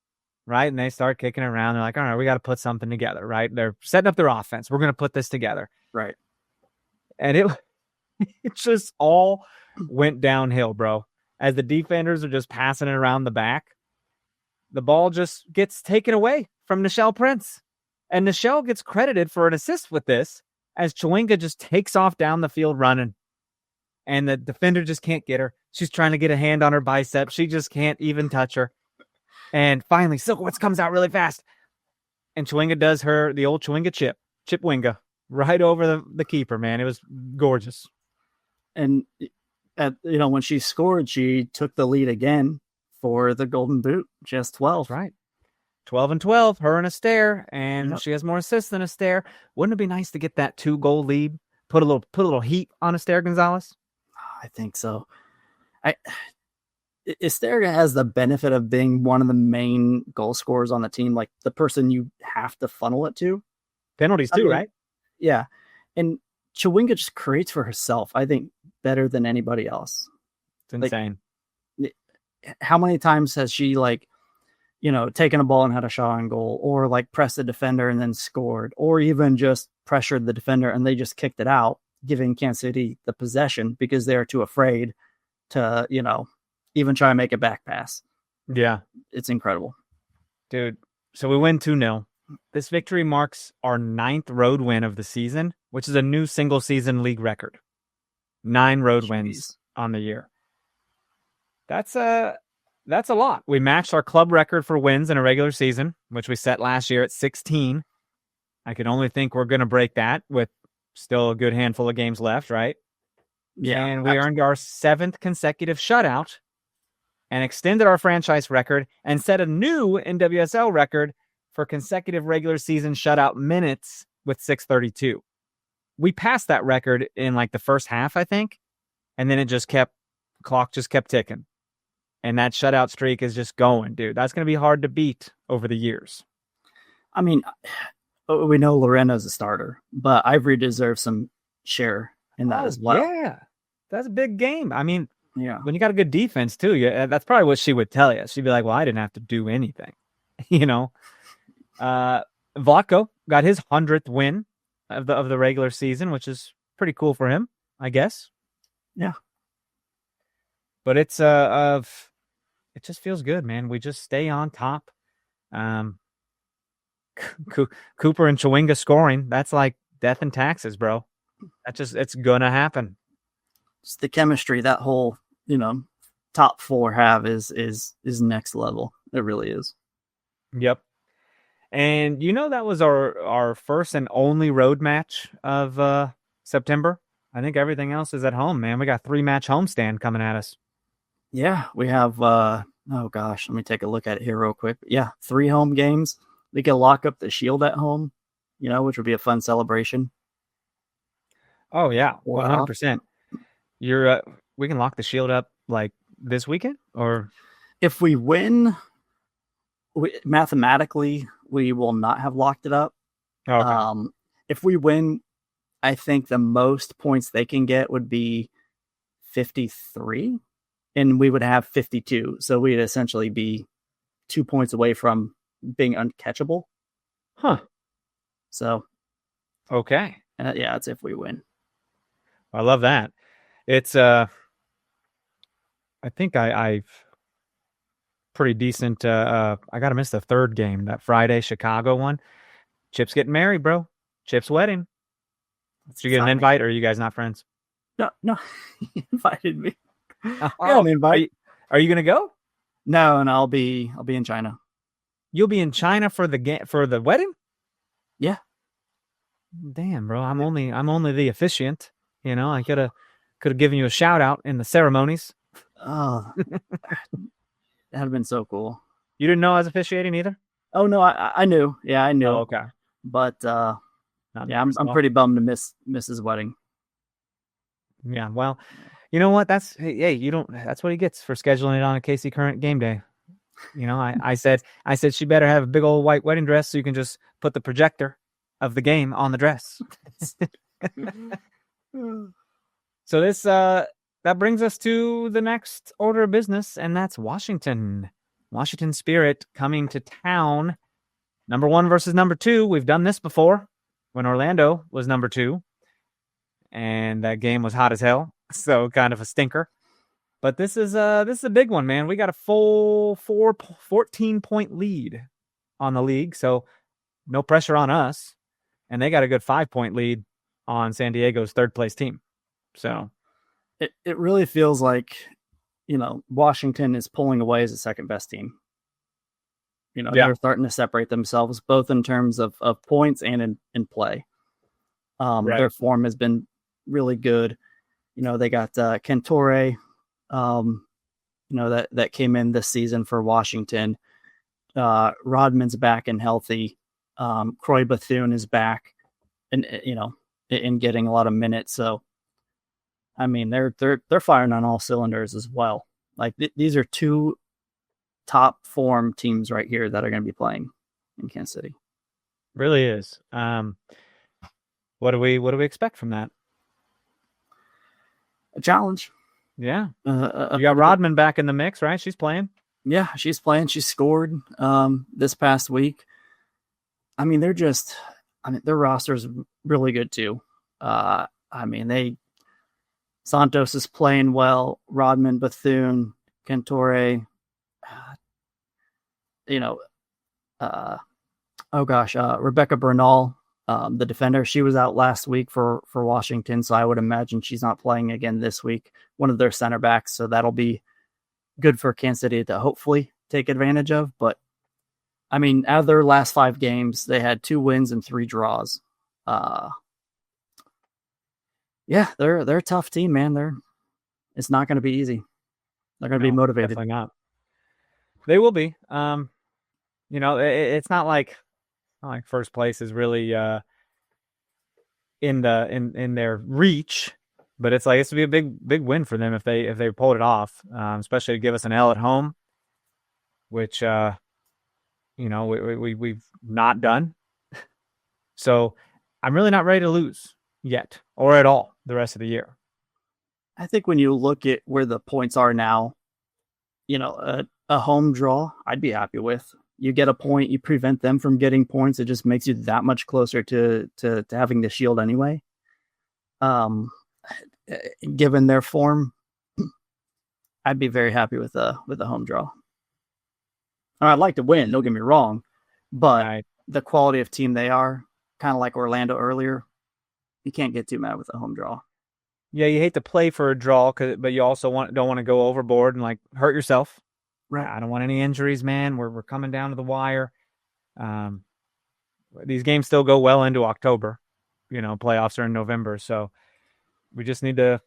right? And they start kicking it around. They're like, all right, we got to put something together, right? They're setting up their offense. We're going to put this together. Right. And it just all went downhill, bro. As the defenders are just passing it around the back, the ball just gets taken away from Nichelle Prince. And Nichelle gets credited for an assist with this as Chwinga just takes off down the field running. And the defender just can't get her. She's trying to get a hand on her bicep. She just can't even touch her. And finally, Silkowitz comes out really fast. And Chwinga does the old Chwinga chip Winga, right over the keeper, man. It was gorgeous. And when she scored, she took the lead again for the Golden Boot. She has 12. That's right. 12 and 12, her and Astaire, and She has more assists than Astaire. Wouldn't it be nice to get that 2-goal lead? Put a little heat on Astaire Gonzalez? I think so. Astaire has the benefit of being one of the main goal scorers on the team, like the person you have to funnel it to. Penalties too, right? Yeah. And Chwinga just creates for herself, I think, better than anybody else. It's insane. How many times has she taken a ball and had a shot on goal, or pressed the defender and then scored, or even just pressured the defender and they just kicked it out, giving Kansas City the possession because they're too afraid to, even try and make a back pass. Yeah. It's incredible. Dude, so we win 2-0. This victory marks our 9th road win of the season, which is a new single-season league record. 9 road wins on the year. That's a lot. We matched our club record for wins in a regular season, which we set last year at 16. I can only think we're going to break that with still a good handful of games left, right? Yeah. And we earned our 7th consecutive shutout and extended our franchise record and set a new NWSL record for consecutive regular season shutout minutes with 632. We passed that record in the first half, I think, and then clock just kept ticking. And that shutout streak is just going, dude. That's going to be hard to beat over the years. I mean, we know Lorena's a starter, but Ivory deserves some share in that as well. Yeah, that's a big game. I mean, yeah, when you got a good defense too, that's probably what she would tell you. She'd be like, well, I didn't have to do anything. Vlatko got his 100th win of the regular season, which is pretty cool for him, I guess. Yeah. But it's it just feels good, man. We just stay on top. Cooper and Chwinga scoring, that's like death and taxes, bro. It's gonna happen. Just the chemistry that whole top 4 have is next level. It really is. Yep. And that was our first and only road match of September. I think everything else is at home, man. We got 3-match homestand coming at us. Yeah, we have let me take a look at it here real quick. Yeah, 3 home games. We can lock up the Shield at home, which would be a fun celebration. Oh yeah, 100%. We can lock the Shield up this weekend, or if we win, mathematically we will not have locked it up. Okay. If we win, I think the most points they can get would be 53, and we would have 52. So we'd essentially be 2 points away from being uncatchable. Huh. So, okay. Yeah, it's if we win. I love that. It's I think I've pretty decent. I got to miss the 3rd game, that Friday Chicago one. Chip's getting married, bro. Chip's wedding. Did you get an invite, or are you guys not friends? No, he invited me. Oh, Yeah, an invite. Are you gonna go? No, and I'll be in China. You'll be in China for the wedding? Yeah. Damn, bro. I'm only the officiant. I could have given you a shout out in the ceremonies. Oh, that would have been so cool. You didn't know I was officiating either? Oh no, I knew. Yeah, I knew. Oh, okay. But Not yeah, nervous at I'm all. pretty bummed to miss his wedding. Yeah, well, you know what? That's what he gets for scheduling it on a KC Current game day. You know, I said she better have a big old white wedding dress so you can just put the projector of the game on the dress. So this that brings us to the next order of business, and that's Washington. Washington Spirit coming to town. Number 1 versus number 2. We've done this before when Orlando was number 2. And that game was hot as hell. So kind of a stinker. But this is a big one, man. We got a full 14-point lead on the league. So no pressure on us. And they got a good 5-point lead on San Diego's third place team. So it really feels like, Washington is pulling away as the second best team. They're starting to separate themselves both in terms of points and in play. Right. Their form has been really good. They got Cantore, that came in this season for Washington. Rodman's back and healthy. Croy Bethune is back and, in getting a lot of minutes. So, I mean, they're firing on all cylinders as well. Like these are 2 top form teams right here that are going to be playing in Kansas City. Really is. What do we expect from that? A challenge. Yeah. You got Rodman back in the mix, right? She's playing. Yeah, she's playing. She scored this past week. I mean, their roster is really good too. Santos is playing well. Rodman, Bethune, Cantore, Rebecca Bernal, the defender, she was out last week for Washington, so I would imagine she's not playing again this week. One of their center backs, so that'll be good for Kansas City to hopefully take advantage of. But I mean, out of their last 5 games, they had 2 wins and 3 draws. Yeah, they're a tough team, man. It's not going to be easy. They're going to be motivated. Definitely not. They will be. It's not like first place is really in their reach, but it's like this would be a big win for them if they pulled it off, especially to give us an L at home, which we've not done. So I'm really not ready to lose yet or at all the rest of the year. I think when you look at where the points are now, a home draw, I'd be happy with. You get a point, you prevent them from getting points. It just makes you that much closer to having the shield anyway. Given their form, I'd be very happy with a home draw. I'd like to win, don't get me wrong, but the quality of team they are, kind of like Orlando earlier, you can't get too mad with a home draw. Yeah, you hate to play for a draw, but you also don't want to go overboard and hurt yourself. Right. I don't want any injuries, man. We're coming down to the wire. These games still go well into October. Playoffs are in November, so we just need to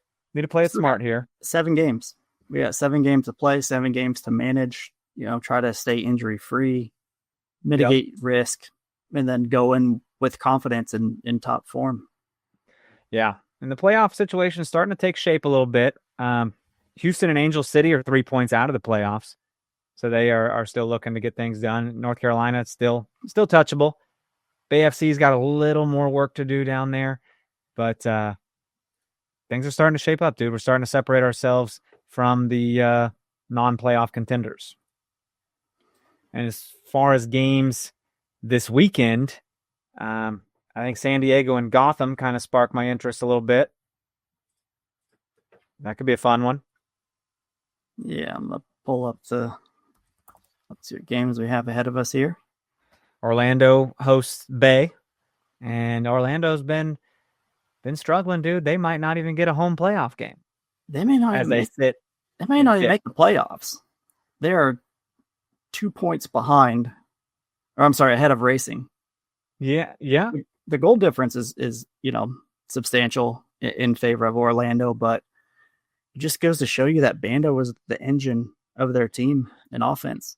play it smart here. 7 games. We got 7 games to play, 7 games to manage. Try to stay injury free, mitigate risk, and then go in with confidence in top form. Yeah, and the playoff situation is starting to take shape a little bit. Houston and Angel City are 3 points out of the playoffs. So they are still looking to get things done. North Carolina, it's still touchable. Bay FC's got a little more work to do down there. But things are starting to shape up, dude. We're starting to separate ourselves from the non-playoff contenders. And as far as games this weekend, I think San Diego and Gotham kind of spark my interest a little bit. That could be a fun one. Yeah, I'm going to pull up let's see what games we have ahead of us here. Orlando hosts Bay, and Orlando's been struggling, dude. They might not even get a home playoff game. They may not even make the playoffs. They are 2 points behind, or I'm sorry, ahead of Racing. Yeah. The goal difference is substantial in favor of Orlando, but it just goes to show you that Bando was the engine of their team in offense.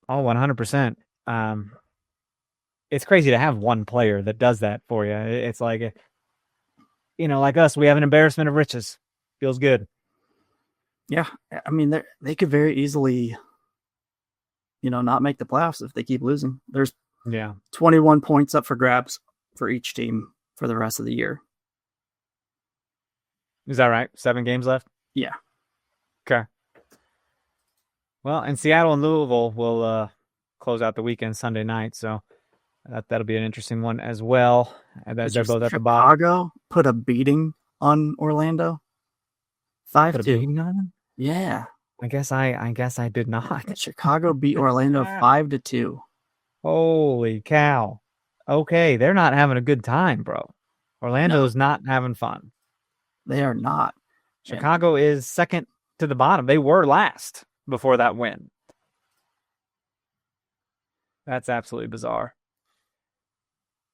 Oh, 100%. It's crazy to have one player that does that for you. It's like, like us, we have an embarrassment of riches. Feels good. Yeah, I mean, they could very easily, not make the playoffs if they keep losing. There's 21 points up for grabs for each team for the rest of the year. Is that right? 7 games left? Yeah. Okay. Well, and Seattle and Louisville will close out the weekend Sunday night, so that'll be an interesting one as well. They're both at the bottom. Chicago put a beating on Orlando. 5-2. Put a beating on them? Yeah. I guess I did not. Chicago beat Orlando 5-2. Holy cow. Okay, they're not having a good time, bro. Orlando's not having fun. They are not. Chicago is second to the bottom. They were last before that win. That's absolutely bizarre.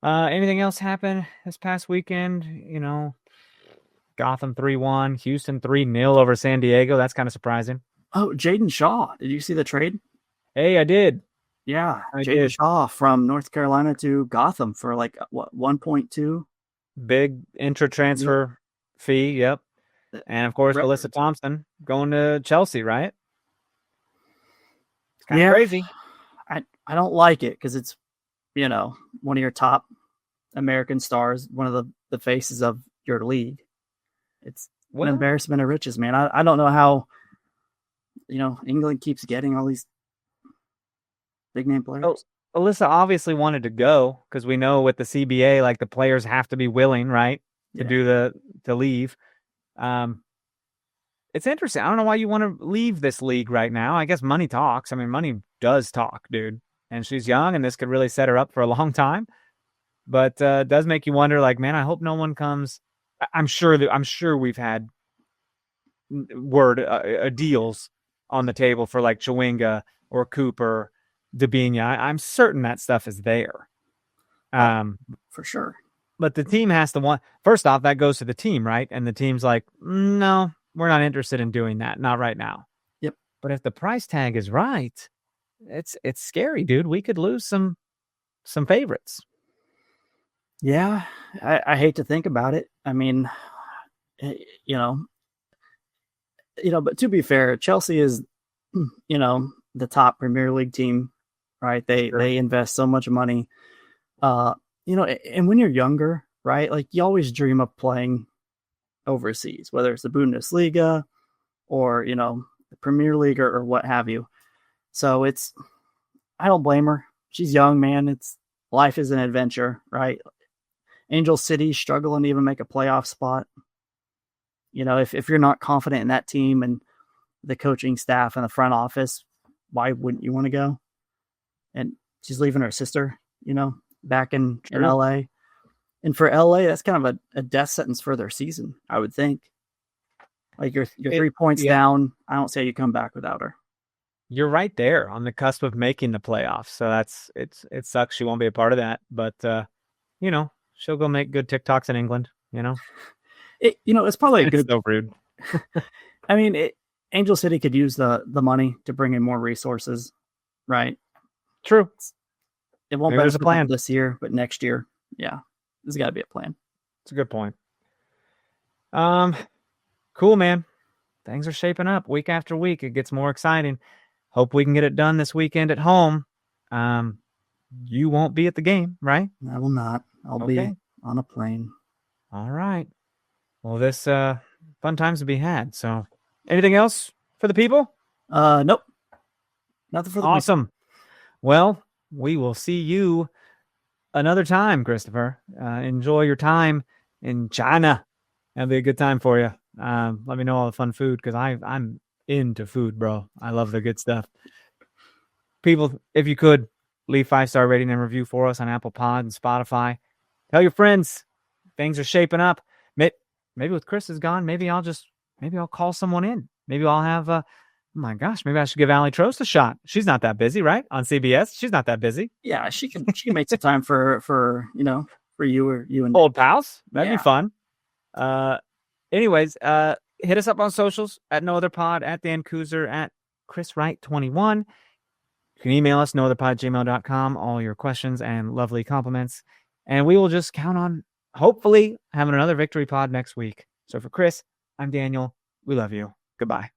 Anything else happen this past weekend? Gotham 3-1, Houston 3-0 over San Diego. That's kind of surprising. Oh, Jaden Shaw. Did you see the trade? Hey, I did. Yeah, Jaden Shaw from North Carolina to Gotham for 1.2. Big intra-transfer fee, yep. And, of course, Alyssa Thompson going to Chelsea, right? It's kind of crazy. I don't like it because it's, one of your top American stars, one of the faces of your league. It's an embarrassment of riches, man. I don't know how, England keeps getting all these big name players. Oh, Alyssa obviously wanted to go because we know with the CBA, the players have to be willing, right, to leave. It's interesting. I don't know why you want to leave this league right now. I guess money talks. I mean, money does talk, dude. And she's young, and this could really set her up for a long time. But it does make you wonder, man, I hope no one comes. I'm sure we've had deals on the table for Chawinga or Cooper, Dabinia. I'm certain that stuff is there. For sure. But the team has to want. First off, that goes to the team, right? And the team's like, no, we're not interested in doing that. Not right now. Yep. But if the price tag is right, it's scary, dude. We could lose some favorites. Yeah, I hate to think about it. I mean, but to be fair, Chelsea is, the top Premier League team, right? They invest so much money, and when you're younger, right? You always dream of playing overseas, whether it's the Bundesliga or, the Premier League or what have you. So I don't blame her. She's young, man. Life is an adventure, right? Angel City struggling to even make a playoff spot. If you're not confident in that team and the coaching staff and the front office, why wouldn't you want to go? And she's leaving her sister, back in LA. And for LA, that's kind of a death sentence for their season, I would think. You're 3 points down. I don't say you come back without her. You're right there on the cusp of making the playoffs. So it sucks she won't be a part of that. But, she'll go make good TikToks in England, It's probably a good. It's so rude. I mean, Angel City could use the money to bring in more resources, right? True. It won't benefit a plan this year, but next year, there's got to be a plan. It's a good point. Cool, man. Things are shaping up week after week. It gets more exciting. Hope we can get it done this weekend at home. You won't be at the game, right? I will not. I'll be on a plane. All right. Well, this fun times to be had. So, anything else for the people? Nope. Nothing for the awesome. People. Well, we will see you another time, Christopher. Enjoy your time in China. That'll be a good time for you. Let me know all the fun food because I'm into food, bro. I love the good stuff. People, if you could leave 5-star rating and review for us on Apple Pod and Spotify. Tell your friends things are shaping up. Maybe with Chris is gone, maybe I'll call someone in. Maybe I'll have oh my gosh, maybe I should give Allie Trost a shot. She's not that busy, right? On CBS, she's not that busy. Yeah, she can make some time for you or you and old pals. That'd be fun. Anyways, hit us up on socials at No Other Pod, at Dan Kooser, at Chris Wright 21. You can email us, nootherpod@gmail.com, all your questions and lovely compliments. And we will just count on, hopefully, having another victory pod next week. So for Chris, I'm Daniel. We love you. Goodbye.